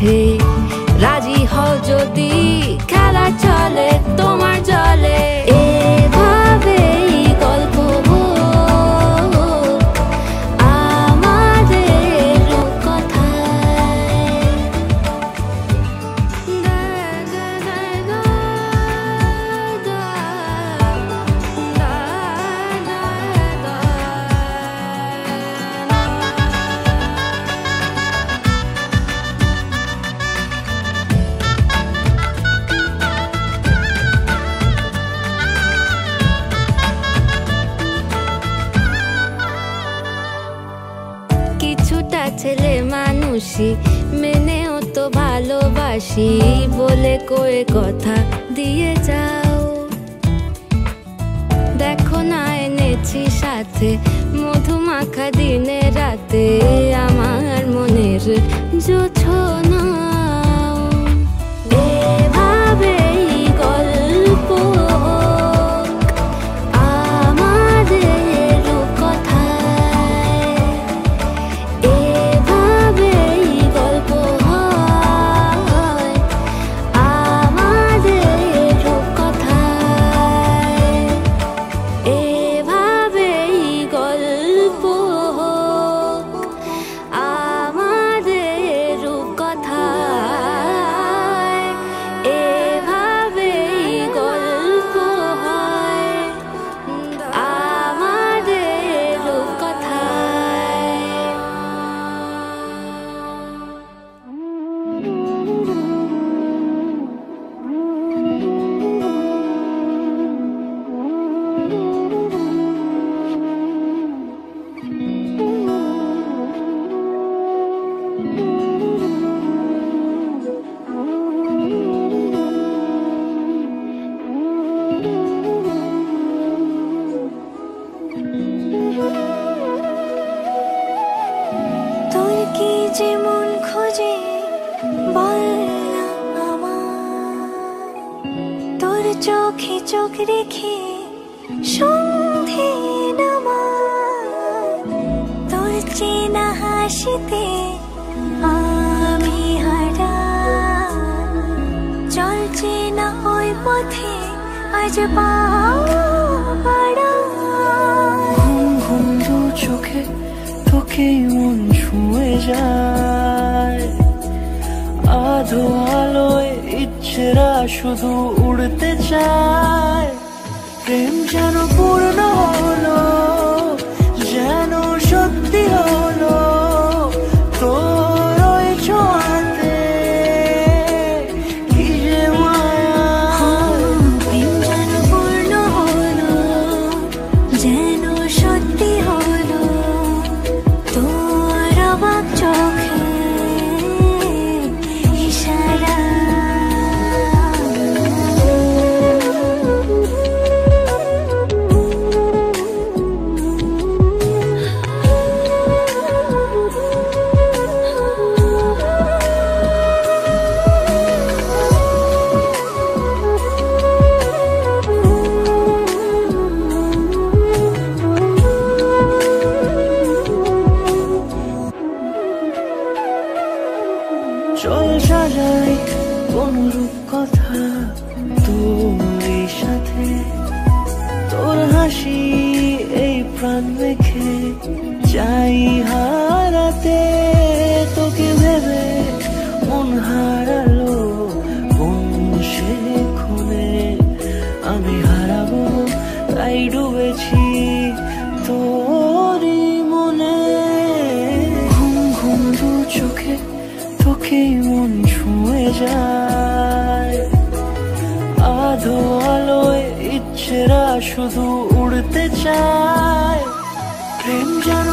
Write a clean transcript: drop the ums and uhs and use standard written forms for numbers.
কাছে রাজি হও যদি খেলা চলে তোমার জলে এভাবেই গল্প আমাদের কথায় কিছুটা ছেলে মানুষই মেনেও তো ভালোবাসি বলে কয়ে কথা দিয়ে যাও দেখো না এনেছি সাথে মধুমাখা দিনে রাতে আমার মনের জোছনা এভাবেই গল্প আমাদের কথায় এভাবেই গল্প হয় আমাদের কথায় এভাবেই গল্প আমাদের কথায় এভাবেই গল্প হয় আমাদের কথায় তোর কি যেমন খোঁজে বল না আমার তোর চোখে চোখ রেখে সন্ধে নামার তোর চেনা হাসিতে আমি হারা চলছে না ওই পথে আজ পাড়া ঘুম ঘুম দু চোখে তোকে মন ছুঁয়ে যায় আধো আলোয় ইচ্ছেরা শুধু উড়তে চায় প্রেম যেন পূর্ণ হলো যেন সত্যি হলো তোর ওই ছোঁয়াতে কি যে মায়া প্রেম যেন পূর্ণ হলো যেন সত্যি হলো তোর অবাক চোখে ইশারা চল সাজাই কোন রূপকথা তোর সাথে তোর হাসি এই প্রাণ রেখে চাই হারাতে তোকে ভেবে মন হারালো কোন সে খুনে আমি হারাবো তাই ডুবেছি তোরই মনে ঘুম ঘুম দু চোখে তোকে মন ছুঁয়ে যায় আধো আলোয় ইচ্ছেরা শুধু উড়তে চায় প্রেম যেন